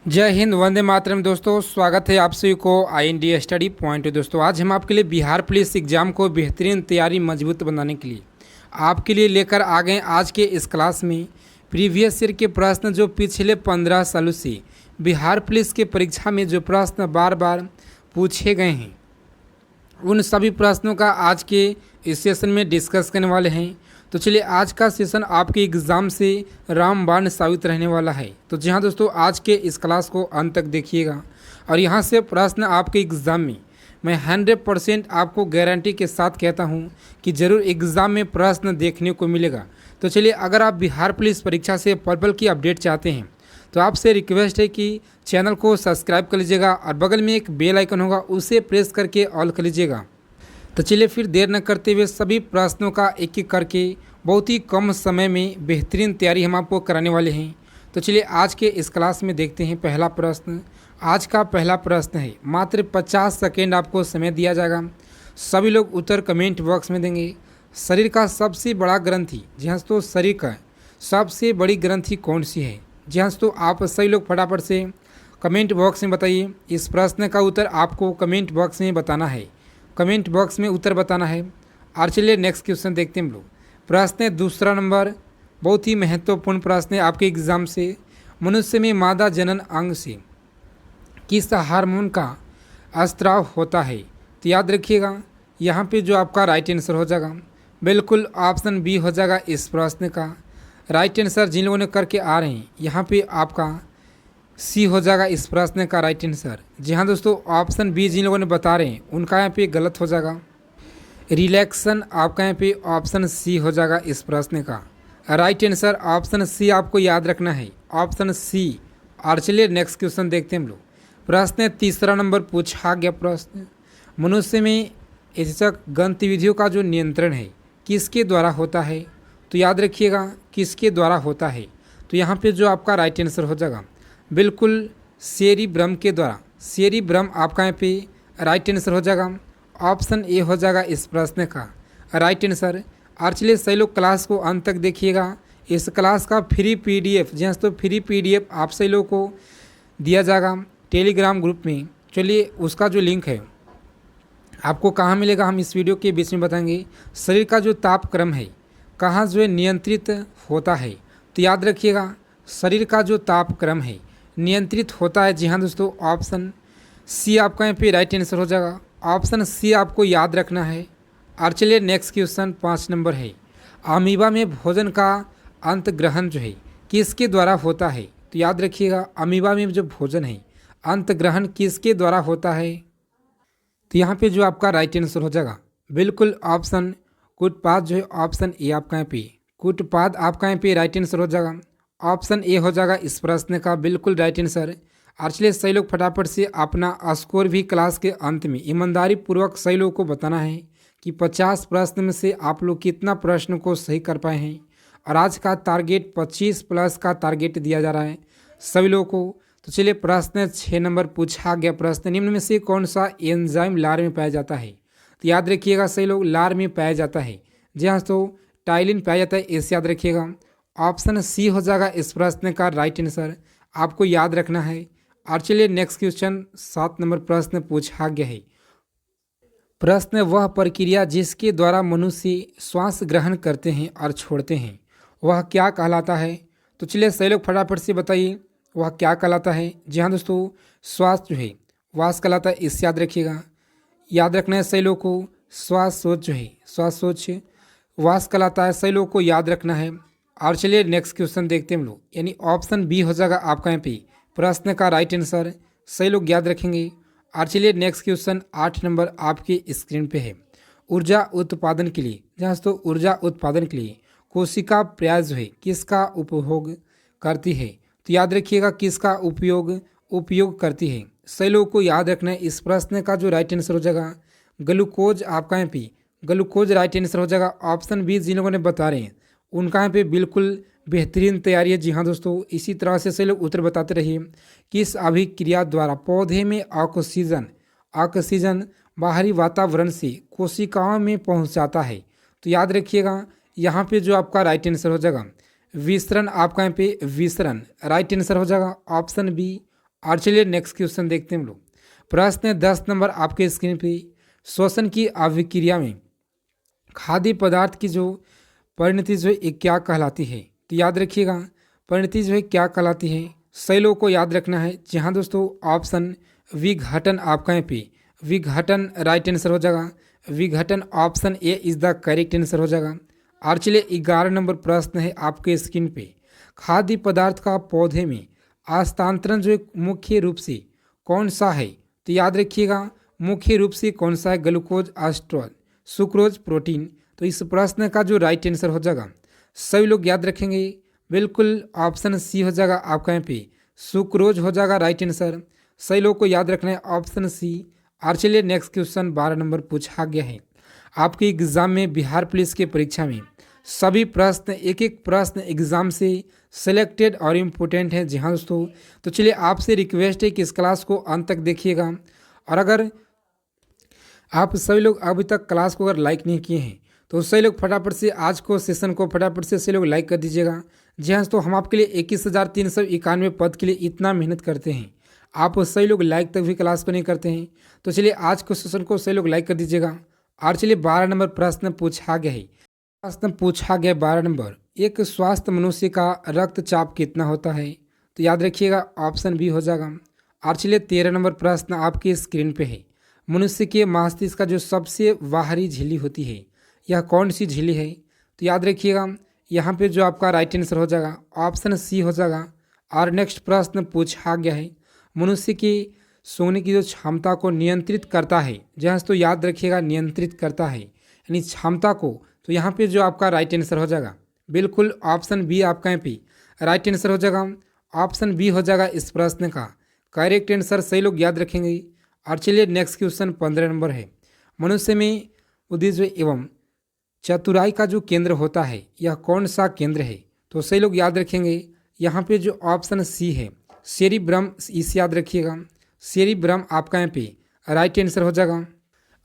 जय हिंद, वंदे मातरम। दोस्तों, स्वागत है आप सभी को IND स्टडी पॉइंट। दोस्तों, आज हम आपके लिए बिहार पुलिस एग्जाम को बेहतरीन तैयारी मजबूत बनाने के लिए आपके लिए लेकर आ गए आज के इस क्लास में प्रीवियस ईयर के प्रश्न जो पिछले 15 सालों से बिहार पुलिस के परीक्षा में जो प्रश्न बार बार पूछे गए हैं, उन सभी प्रश्नों का आज के इस सेशन में डिस्कस करने वाले हैं। तो चलिए, आज का सेशन आपके एग्ज़ाम से रामबाण साबित रहने वाला है। तो जी हाँ दोस्तों, आज के इस क्लास को अंत तक देखिएगा और यहाँ से प्रश्न आपके एग्ज़ाम में मैं 100% आपको गारंटी के साथ कहता हूँ कि ज़रूर एग्ज़ाम में प्रश्न देखने को मिलेगा। तो चलिए, अगर आप बिहार पुलिस परीक्षा से पल पल की अपडेट चाहते हैं तो आपसे रिक्वेस्ट है कि चैनल को सब्सक्राइब कर लीजिएगा और बगल में एक बेल आइकन होगा, उसे प्रेस करके ऑल कर लीजिएगा। तो चलिए, फिर देर न करते हुए सभी प्रश्नों का एक एक करके बहुत ही कम समय में बेहतरीन तैयारी हम आपको कराने वाले हैं। तो चलिए, आज के इस क्लास में देखते हैं पहला प्रश्न। आज का पहला प्रश्न है, मात्र 50 सेकेंड आपको समय दिया जाएगा। सभी लोग उत्तर कमेंट बॉक्स में देंगे। शरीर का सबसे बड़ा ग्रंथि, जी हाँ तो शरीर का सबसे बड़ी ग्रंथि कौन सी है? जी हाँ तो आप सभी लोग फटाफट से कमेंट बॉक्स में बताइए। इस प्रश्न का उत्तर आपको कमेंट बॉक्स में बताना है, कमेंट बॉक्स में उत्तर बताना है। और चलिए नेक्स्ट क्वेश्चन देखते हैं हम लोग। प्रश्न है दूसरा नंबर, बहुत ही महत्वपूर्ण प्रश्न है आपके एग्जाम से। मनुष्य में मादा जनन अंग से किस हार्मोन का स्त्राव होता है? तो याद रखिएगा, यहाँ पे जो आपका राइट आंसर हो जाएगा बिल्कुल ऑप्शन बी हो जाएगा। इस प्रश्न का राइट आंसर जिन लोगों ने करके आ रहे हैं, यहाँ पे आपका सी हो जाएगा इस प्रश्न का राइट आंसर। जी हाँ दोस्तों, ऑप्शन बी जिन लोगों ने बता रहे हैं उनका यहाँ पे गलत हो जाएगा। रिलैक्सन आपका यहाँ पे ऑप्शन सी हो जाएगा इस प्रश्न का राइट आंसर। ऑप्शन सी आपको याद रखना है, ऑप्शन सी। और चलिए नेक्स्ट क्वेश्चन देखते हैं हम लोग। प्रश्न तीसरा नंबर पूछा गया प्रश्न, मनुष्य में ऐचक गतिविधियों का जो नियंत्रण है किसके द्वारा होता है? तो याद रखिएगा, किसके द्वारा होता है? तो यहाँ पे जो आपका राइट आंसर हो जाएगा बिल्कुल सेरिब्रम के द्वारा। सेरिब्रम आपका यहाँ पे राइट आंसर हो जाएगा। ऑप्शन ए हो जाएगा इस प्रश्न का राइट आंसर। और चलिए, सही लोग क्लास को अंत तक देखिएगा। इस क्लास का फ्री PDF, जी हाँ तो फ्री PDF आप सही लोगों को दिया जाएगा टेलीग्राम ग्रुप में। चलिए, उसका जो लिंक है आपको कहाँ मिलेगा, हम इस वीडियो के बीच में बताएंगे। शरीर का जो तापक्रम है कहाँ जो है नियंत्रित होता है? तो याद रखिएगा, शरीर का जो तापक्रम है नियंत्रित होता है, जी हाँ दोस्तों, ऑप्शन सी आपका यहाँ पे राइट आंसर हो जाएगा। ऑप्शन सी आपको याद रखना है। और चलिए नेक्स्ट क्वेश्चन 5 नंबर है, अमीबा में भोजन का अंत ग्रहण जो है किसके द्वारा होता है? तो याद रखिएगा, अमीबा में जो भोजन है अंत ग्रहण किसके द्वारा होता है? तो यहाँ पे जो आपका राइट आंसर हो जाएगा बिल्कुल ऑप्शन कुटपाद जो है, ऑप्शन ए आपका यहाँ पे कुटपाद आपका यहाँ पे राइट आंसर हो जाएगा। ऑप्शन ए हो जाएगा इस प्रश्न का बिल्कुल राइट आंसर। और चलिए, सही लोग फटाफट से अपना स्कोर भी क्लास के अंत में ईमानदारी पूर्वक सही लोगों को बताना है कि 50 प्रश्न में से आप लोग कितना प्रश्न को सही कर पाए हैं। और आज का टारगेट 25 प्लस का टारगेट दिया जा रहा है सभी लोगों को। तो चलिए, प्रश्न 6 नंबर पूछा गया प्रश्न, निम्न में से कौन सा एंजाइम लार में पाया जाता है? तो याद रखिएगा, सही लोग लार में पाया जाता है, जी हाँ तो टाइलिन पाया जाता है, इसे याद रखिएगा। ऑप्शन सी हो जाएगा इस प्रश्न का राइट आंसर, आपको याद रखना है। और चलिए नेक्स्ट क्वेश्चन 7 नंबर प्रश्न पूछा गया है। प्रश्न, वह प्रक्रिया जिसके द्वारा मनुष्य श्वास ग्रहण करते हैं और छोड़ते हैं वह क्या कहलाता है? तो चलिए, सही लोग फटाफट से बताइए वह क्या कहलाता है। जी हाँ दोस्तों, श्वास जो है वास कहलाता है, इसे याद रखिएगा। याद रखना है सही लोग को, श्वास सोच जो है श्वास सोच वास कहलाता है, सही लोग को याद रखना है। और चलिए नेक्स्ट क्वेश्चन देखते हैं हम लोग, यानी ऑप्शन बी हो जाएगा आपका यहाँ पे प्रश्न का राइट आंसर, सही लोग याद रखेंगे। और चलिए नेक्स्ट क्वेश्चन 8 नंबर आपके स्क्रीन पे है। ऊर्जा उत्पादन के लिए, जहाँ तो ऊर्जा उत्पादन के लिए कोशिका प्रयास जो है किसका उपभोग करती है? तो याद रखिएगा, किसका उपयोग करती है? सही लोगों को याद रखना है। इस प्रश्न का जो राइट आंसर हो जाएगा ग्लूकोज आपका यहाँ पे ग्लूकोज राइट आंसर हो जाएगा। ऑप्शन बी जिन लोगों ने बता रहे हैं उनका यहाँ पे बिल्कुल बेहतरीन तैयारी है। जी हाँ दोस्तों, इसी तरह से सही लोग उत्तर बताते रहिए। किस अभिक्रिया द्वारा पौधे में ऑक्सीजन बाहरी वातावरण से कोशिकाओं में पहुँचाता है? तो याद रखिएगा, यहाँ पे जो आपका राइट आंसर हो जाएगा विसरण, आपका यहाँ पे विसरण राइट आंसर हो जाएगा। ऑप्शन बी और चलिए नेक्स्ट क्वेश्चन देखते हैं हम लोग। प्रश्न 10 नंबर आपके स्क्रीन पे, श्वसन की अभिक्रिया में खाद्य पदार्थ की जो परिणति जो है ये क्या कहलाती है? तो याद रखिएगा, परिणति जो है क्या कहलाती है? सही लोगों को याद रखना है। जहाँ दोस्तों ऑप्शन विघटन आपका यहाँ पे विघटन राइट आंसर हो जाएगा। विघटन option A is the correct answer हो जाएगा। और चलिए 11 नंबर प्रश्न है आपके स्क्रीन पे, खाद्य पदार्थ का पौधे में हस्तांतरण जो है मुख्य रूप से कौन सा है? तो याद रखिएगा मुख्य रूप से कौन सा है? ग्लूकोज, अस्ट्रोज, सुक्रोज, प्रोटीन। तो इस प्रश्न का जो राइट आंसर हो जाएगा, सभी लोग याद रखेंगे, बिल्कुल ऑप्शन सी हो जाएगा आपका यहाँ पे सुक्रोज हो जाएगा राइट आंसर। सही लोग को याद रखना है ऑप्शन सी। और चलिए नेक्स्ट क्वेश्चन 12 नंबर पूछा गया है आपके एग्जाम में, बिहार पुलिस के परीक्षा में सभी प्रश्न एक एक प्रश्न एग्जाम से सिलेक्टेड और इम्पोर्टेंट है। जी हाँ दोस्तों, तो चलिए आपसे रिक्वेस्ट है कि इस क्लास को अंत तक देखिएगा। और अगर आप सभी लोग अभी तक क्लास को अगर लाइक नहीं किए हैं तो सही लोग फटाफट से आज को सेशन को फटाफट से सही लोग लाइक कर दीजिएगा। जी हाँ तो हम आपके लिए 21,391 पद के लिए इतना मेहनत करते हैं, आप सही लोग लाइक तक भी क्लास को नहीं करते हैं। तो चलिए आज को सेशन को सही लोग लाइक कर दीजिएगा। और चलिए 12 नंबर प्रश्न पूछा गया है। प्रश्न पूछा गया 12 नंबर, एक स्वस्थ मनुष्य का रक्तचाप कितना होता है? तो याद रखिएगा ऑप्शन बी हो जाएगा। और चलिए 13 नंबर प्रश्न आपकी स्क्रीन पे है, मनुष्य के मस्तिष्क का जो सबसे बाहरी झिल्ली होती है यह कौन सी झिल्ली है? तो याद रखिएगा यहाँ पे जो आपका राइट आंसर हो जाएगा ऑप्शन सी हो जाएगा। और नेक्स्ट प्रश्न पूछा गया है, मनुष्य की सोने की जो क्षमता को नियंत्रित करता है, जहाँ तो याद रखिएगा नियंत्रित करता है यानी क्षमता को। तो यहाँ पे जो आपका राइट आंसर हो जाएगा बिल्कुल ऑप्शन बी आपका यहाँ पे राइट आंसर हो जाएगा। ऑप्शन बी हो जाएगा इस प्रश्न का करेक्ट आंसर, सही लोग याद रखेंगे। और चलिए नेक्स्ट क्वेश्चन 15 नंबर है, मनुष्य में उद्देश्य एवं चतुराई का जो केंद्र होता है यह कौन सा केंद्र है? तो सही लोग याद रखेंगे यहाँ पे जो ऑप्शन सी है सेरिब्रम, इसे याद रखिएगा सेरिब्रम आपका यहाँ पे राइट आंसर हो जाएगा।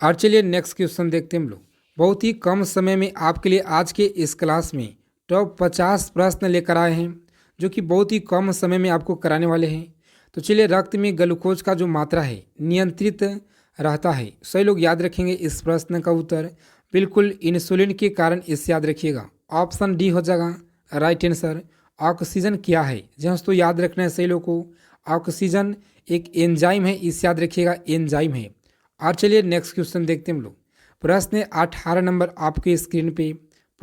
और चलिए नेक्स्ट क्वेश्चन देखते हैं हम लोग। बहुत ही कम समय में आपके लिए आज के इस क्लास में टॉप 50 प्रश्न लेकर आए हैं जो कि बहुत ही कम समय में आपको कराने वाले हैं। तो चलिए रक्त में ग्लूकोज का जो मात्रा है नियंत्रित रहता है, सही लोग याद रखेंगे इस प्रश्न का उत्तर बिल्कुल इंसुलिन के कारण, इसे याद रखिएगा ऑप्शन डी हो जाएगा राइट आंसर। ऑक्सीजन क्या है? जहाँ तो याद रखना है सही लोग को, ऑक्सीजन एक एंजाइम है, इसे याद रखिएगा एंजाइम है। और चलिए नेक्स्ट क्वेश्चन देखते हैं हम लोग। प्रश्न 18 नंबर आपके स्क्रीन पे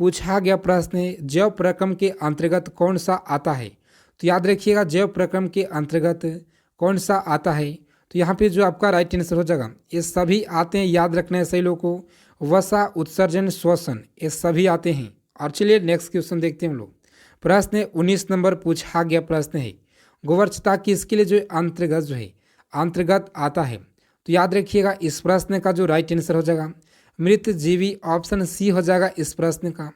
पूछा गया प्रश्न है, जैव प्रक्रम के अंतर्गत कौन सा आता है? तो याद रखिएगा जैव प्रक्रम के अंतर्गत कौन सा आता है? तो यहाँ पे जो आपका राइट आंसर हो जाएगा ये सभी आते हैं, याद रखना है सही लोगों को, वसा, उत्सर्जन, श्वसन, ये सभी आते हैं। और चलिए नेक्स्ट क्वेश्चन देखते हैं हम लोग। प्रश्न 19 नंबर पूछा गया प्रश्न है, गोवरचता किसके लिए जो अंतर्गत जो है अंतर्गत आता है? तो याद रखिएगा इस प्रश्न का जो राइट आंसर हो जाएगा मृत जीवी, ऑप्शन सी हो जाएगा इस प्रश्न का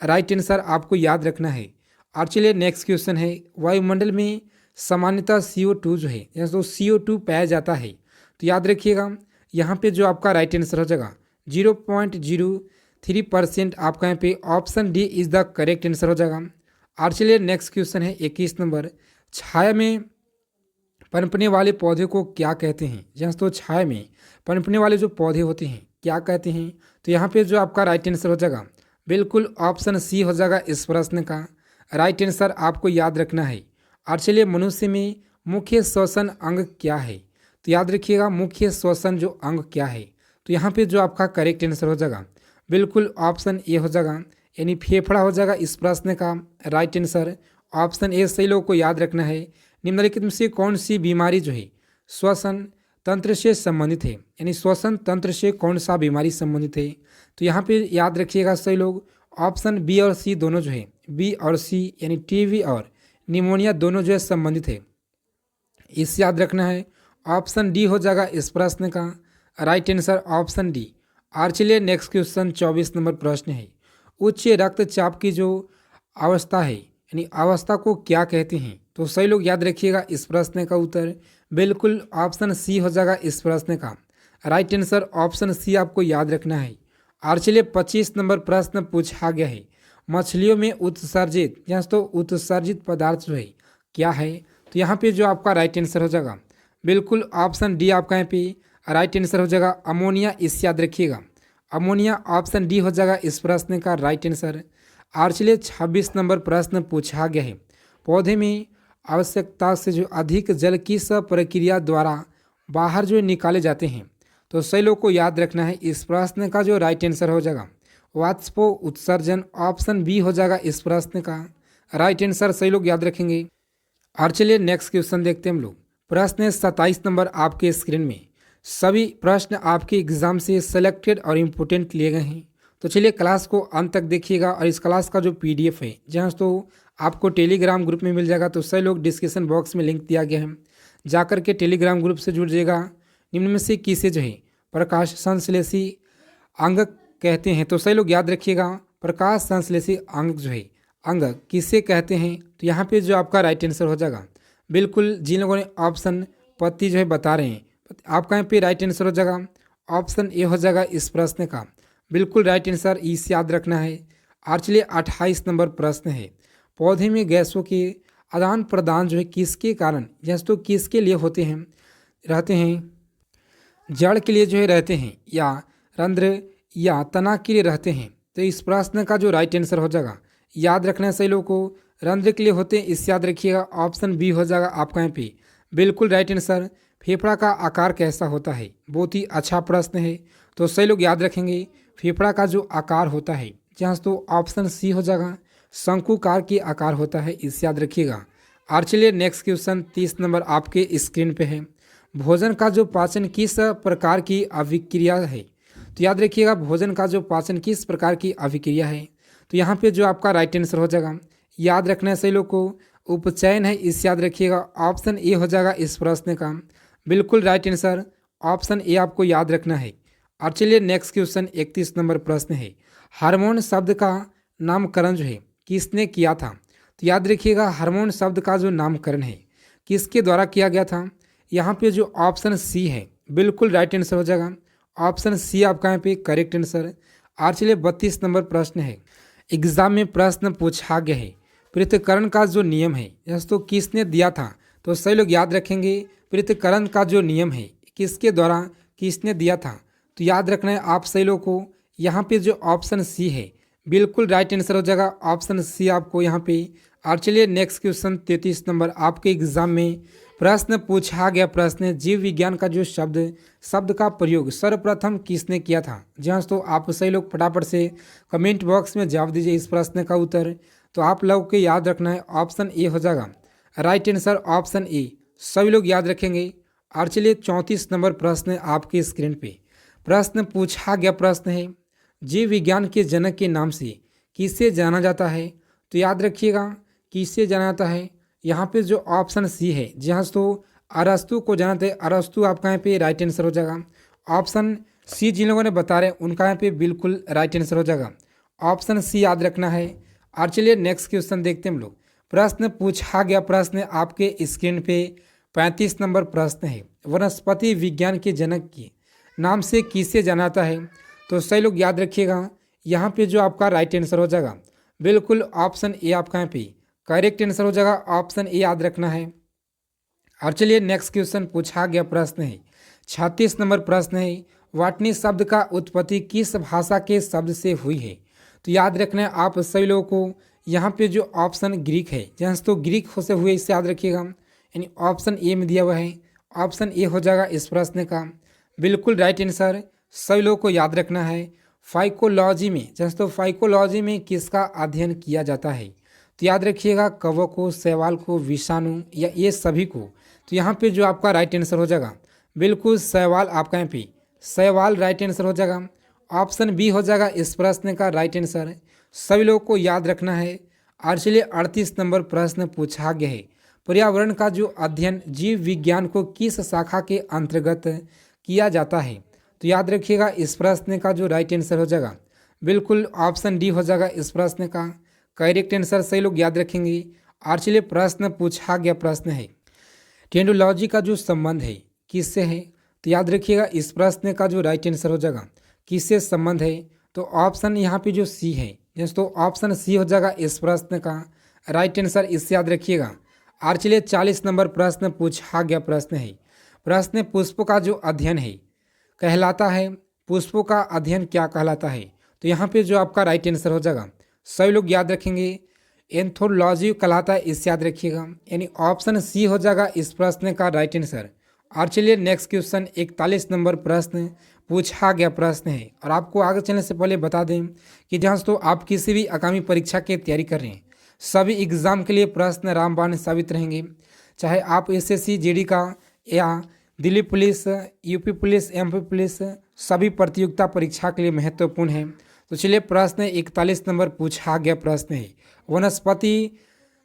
राइट आंसर, आपको याद रखना है। और चलिए नेक्स्ट क्वेश्चन है, वायुमंडल में सामान्यतः CO2 जो है या तो CO2 पाया जाता है? तो याद रखिएगा यहाँ पे जो आपका राइट आंसर हो जाएगा 0.03% आपका यहाँ पे option D is the correct answer हो जाएगा। और चलिए नेक्स्ट क्वेश्चन है 21 नंबर, छाया में पनपने वाले पौधे को क्या कहते हैं? जहाँ तो छाया में पनपने वाले जो पौधे होते हैं क्या कहते हैं? तो यहाँ पे जो आपका राइट आंसर हो जाएगा बिल्कुल ऑप्शन सी हो जाएगा इस प्रश्न का राइट आंसर, आपको याद रखना है। और चलिए मनुष्य में मुख्य श्वसन अंग क्या है? तो याद रखिएगा मुख्य श्वसन जो अंग क्या है? तो यहाँ पे जो आपका करेक्ट आंसर हो जाएगा बिल्कुल ऑप्शन ए हो जाएगा यानी फेफड़ा हो जाएगा इस प्रश्न का राइट आंसर, ऑप्शन ए सही लोगों को याद रखना है। निम्नलिखित में से कौन सी बीमारी जो है श्वसन तंत्र से संबंधित है, यानी श्वसन तंत्र से कौन सा बीमारी संबंधित है? तो यहाँ पे याद रखिएगा सही लोग ऑप्शन बी और सी दोनों जो है बी और सी यानी टीबी और निमोनिया दोनों जो है संबंधित है, इसे याद रखना है। ऑप्शन डी हो जाएगा इस प्रश्न का राइट आंसर ऑप्शन डी। और चलिए नेक्स्ट क्वेश्चन 24 नंबर प्रश्न है, उच्च रक्तचाप की जो अवस्था है यानी अवस्था को क्या कहते हैं? तो सही लोग याद रखिएगा इस प्रश्न का उत्तर बिल्कुल ऑप्शन सी हो जाएगा इस प्रश्न का राइट आंसर, ऑप्शन सी आपको याद रखना है। और चलिए 25 नंबर प्रश्न पूछा गया है, मछलियों में उत्सर्जित या तो उत्सर्जित पदार्थ जो है क्या है? तो यहाँ पे जो आपका राइट आंसर हो जाएगा बिल्कुल ऑप्शन डी आपका यहाँ पे राइट आंसर हो जाएगा अमोनिया, इस याद रखिएगा अमोनिया ऑप्शन डी हो जाएगा इस प्रश्न का राइट आंसर। और चलिए 26 नंबर प्रश्न पूछा गया है, पौधे में आवश्यकता से जो अधिक जल किस प्रक्रिया द्वारा बाहर जो निकाले जाते हैं। तो सही लोग को याद रखना है इस प्रश्न का जो राइट आंसर हो जाएगा वाष्प उत्सर्जन, ऑप्शन बी हो जाएगा इस प्रश्न का राइट आंसर। सही लोग याद रखेंगे। और चलिए नेक्स्ट क्वेश्चन देखते हैं हम लोग। प्रश्न 27 नंबर आपके स्क्रीन में। सभी प्रश्न आपके एग्जाम से सेलेक्टेड और इम्पोर्टेंट लिए गए हैं। तो चलिए क्लास को अंत तक देखिएगा और इस क्लास का जो पीडीएफ है जहाँ तो आपको टेलीग्राम ग्रुप में मिल जाएगा। तो सही लोग डिस्क्रिप्शन बॉक्स में लिंक दिया गया है, जाकर के टेलीग्राम ग्रुप से जुड़ जाएगा। निम्न में से किसे जो है प्रकाश संश्लेषी अंग कहते हैं। तो सही लोग याद रखिएगा प्रकाश संश्लेषी अंग जो है अंग किसे कहते हैं। तो यहाँ पे जो आपका राइट आंसर हो जाएगा बिल्कुल जिन लोगों ने ऑप्शन पत्ती जो है बता रहे हैं आपका यहाँ पे राइट आंसर हो जाएगा ऑप्शन ए हो जाएगा इस प्रश्न का बिल्कुल राइट आंसर, इस याद रखना है। और चलिए 28 नंबर प्रश्न है, पौधे में गैसों के आदान प्रदान जो है किसके कारण गैस तो किसके लिए होते हैं रहते हैं, जड़ के लिए जो है रहते हैं या रंध्र या तना के लिए रहते हैं। तो इस प्रश्न का जो राइट आंसर हो जाएगा याद रखना है सही लोगों को रंध्र के लिए होते हैं, इस याद रखिएगा ऑप्शन बी हो जाएगा आपका यहाँ पे बिल्कुल राइट आंसर। फेफड़ा का आकार कैसा होता है, बहुत ही अच्छा प्रश्न है। तो सही लोग याद रखेंगे फेफड़ा का जो आकार होता है जहाँ तो ऑप्शन सी हो जाएगा शंकुकार के आकार होता है, इस याद रखिएगा। और चलिए नेक्स्ट क्वेश्चन 30 नंबर आपके स्क्रीन पे है, भोजन का जो पाचन किस प्रकार की अभिक्रिया है। तो याद रखिएगा भोजन का जो पाचन किस प्रकार की अभिक्रिया है। तो यहाँ पे जो आपका राइट आंसर हो जाएगा याद रखना है सही लोग को उपचयन है, इस याद रखिएगा ऑप्शन ए हो जाएगा इस प्रश्न का बिल्कुल राइट आंसर, ऑप्शन ए आपको याद रखना है। और चलिए नेक्स्ट क्वेश्चन 31 नंबर प्रश्न है, हार्मोन शब्द का नामकरण जो है किसने किया था। तो याद रखिएगा हार्मोन शब्द का जो नामकरण है किसके द्वारा किया गया था। यहाँ पे जो ऑप्शन सी है बिल्कुल राइट आंसर हो जाएगा ऑप्शन सी आपका यहाँ पे करेक्ट आंसर। और चलिए 32 नंबर प्रश्न है, एग्जाम में प्रश्न पूछा गया है पृथक्करण का जो नियम है यह तो किसने दिया था। तो सही लोग याद रखेंगे पृथक्करण का जो नियम है किसके द्वारा किसने दिया था। तो याद रखना है आप सही लोग को यहाँ पे जो ऑप्शन सी है बिल्कुल राइट आंसर हो जाएगा ऑप्शन सी आपको यहाँ पे। और चलिए नेक्स्ट क्वेश्चन 33 नंबर आपके एग्जाम में प्रश्न पूछा गया प्रश्न जीव विज्ञान का जो शब्द का प्रयोग सर्वप्रथम किसने किया था। जहाँ तो आप सही लोग फटाफट से कमेंट बॉक्स में जवाब दीजिए इस प्रश्न का उत्तर। तो आप लोग को याद रखना है ऑप्शन ए हो जाएगा राइट आंसर ऑप्शन ए, सभी लोग याद रखेंगे। और चलिए 34 नंबर प्रश्न आपके स्क्रीन पे प्रश्न पूछा गया प्रश्न है, जीव विज्ञान के जनक के नाम से किसे जाना जाता है। तो याद रखिएगा किसे जाना जाता है, यहाँ पे जो ऑप्शन सी है जहाँ तो अरस्तु को जाना है, अरस्तु आपका यहाँ पे राइट आंसर हो जाएगा। ऑप्शन सी जिन लोगों ने बता रहे उनका यहाँ पे बिल्कुल राइट आंसर हो जाएगा ऑप्शन सी, याद रखना है। और चलिए नेक्स्ट क्वेश्चन देखते हैं हम लोग। प्रश्न पूछा गया प्रश्न आपके स्क्रीन पे 35 नंबर प्रश्न है, वनस्पति विज्ञान के जनक के नाम से किसे जाना जाता है। तो सही लोग याद रखिएगा यहाँ पे जो आपका राइट आंसर हो जाएगा बिल्कुल ऑप्शन ए आपका यहाँ पे करेक्ट आंसर हो जाएगा ऑप्शन ए, याद रखना है। और चलिए नेक्स्ट क्वेश्चन पूछा गया प्रश्न है 36 नंबर प्रश्न है, वाटनी शब्द का उत्पत्ति किस भाषा के शब्द से हुई है। तो याद रखना है आप सभी लोगों को यहाँ पे जो ऑप्शन ग्रीक है जहाँ तो ग्रीक से हुए इसे याद रखिएगा, यानी ऑप्शन ए में दिया हुआ है ऑप्शन ए हो जाएगा इस प्रश्न का बिल्कुल राइट आंसर, सभी लोगों को याद रखना है। फाइकोलॉजी में जैसे तो फाइकोलॉजी में किसका अध्ययन किया जाता है। तो याद रखिएगा कवक को, शैवाल को, विषाणु या ये सभी को। तो यहाँ पे जो आपका राइट आंसर हो जाएगा बिल्कुल शैवाल, आपका यहाँ पे शैवाल राइट आंसर हो जाएगा ऑप्शन बी हो जाएगा इस प्रश्न का राइट आंसर, सभी लोगों को याद रखना है। और चलिए 38 नंबर प्रश्न पूछा गया है, पर्यावरण का जो अध्ययन जीव विज्ञान को किस शाखा के अंतर्गत किया जाता है। तो याद रखिएगा इस प्रश्न का जो राइट आंसर हो जाएगा बिल्कुल ऑप्शन डी हो जाएगा इस प्रश्न का करेक्ट आंसर, सही लोग याद रखेंगे। और चलिए प्रश्न पूछा गया प्रश्न है, टेंडोलॉजी का जो संबंध है किससे है। तो याद रखिएगा इस प्रश्न का जो राइट आंसर हो जाएगा किससे संबंध है। तो ऑप्शन यहाँ पे जो सी है जैसे तो ऑप्शन सी हो जाएगा इस प्रश्न का राइट आंसर, इससे याद रखिएगा। और चलिए 40 नंबर प्रश्न पूछा गया प्रश्न है। प्रश्न पुष्पों का जो अध्ययन है कहलाता है, पुष्पों का अध्ययन क्या कहलाता है? तो यहाँ पे जो आपका राइट आंसर हो जाएगा, सभी लोग याद रखेंगे, एंथोलॉजी कहलाता है, इस याद रखिएगा, यानी ऑप्शन सी हो जाएगा इस प्रश्न का राइट आंसर। और चलिए नेक्स्ट क्वेश्चन 41 नंबर प्रश्न पूछा गया प्रश्न है। और आपको आगे चलने से पहले बता दें कि जहाँ तो आप किसी भी आगामी परीक्षा की तैयारी कर रहे हैं, सभी एग्जाम के लिए प्रश्न रामबाण साबित रहेंगे। चाहे आप एसएससी जीडी का या Delhi police, UP police, MP police, सभी प्रतियोगिता परीक्षा के लिए महत्वपूर्ण है। तो चलिए प्रश्न 41 नंबर पूछा गया प्रश्न है, वनस्पति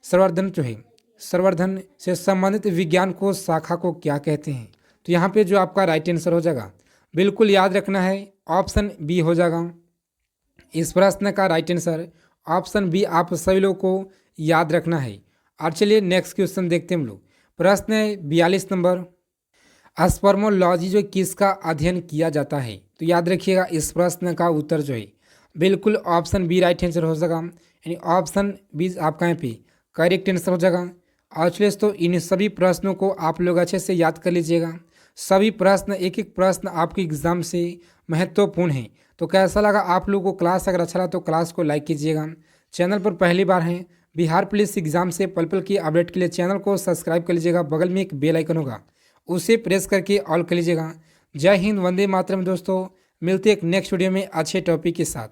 संवर्धन जो है, संवर्धन से संबंधित विज्ञान को शाखा को क्या कहते हैं? तो यहाँ पे जो आपका राइट आंसर हो जाएगा, बिल्कुल याद रखना है, ऑप्शन बी हो जाएगा इस प्रश्न का राइट आंसर। ऑप्शन बी आप सभी लोगों को याद रखना है। और चलिए नेक्स्ट क्वेश्चन देखते हैं हम लोग। प्रश्न है 42 नंबर, स्पर्मोलॉजी जो किसका अध्ययन किया जाता है? तो याद रखिएगा इस प्रश्न का उत्तर जो है बिल्कुल ऑप्शन बी राइट आंसर हो जाएगा, यानी ऑप्शन बी आपका यहाँ पे करेक्ट आंसर हो जाएगा। और चलिए तो इन सभी प्रश्नों को आप लोग अच्छे से याद कर लीजिएगा। सभी प्रश्न, एक एक प्रश्न आपके एग्जाम से महत्वपूर्ण है। तो कैसा लगा आप लोगों को क्लास? अगर अच्छा लगा तो क्लास को लाइक कीजिएगा। चैनल पर पहली बार हैं, बिहार पुलिस एग्जाम से पल पल की अपडेट के लिए चैनल को सब्सक्राइब कर लीजिएगा। बगल में एक बेल आइकन होगा, उसे प्रेस करके ऑल कर लीजिएगा। जय हिंद, वंदे मातरम दोस्तों। मिलते एक नेक्स्ट वीडियो में अच्छे टॉपिक के साथ।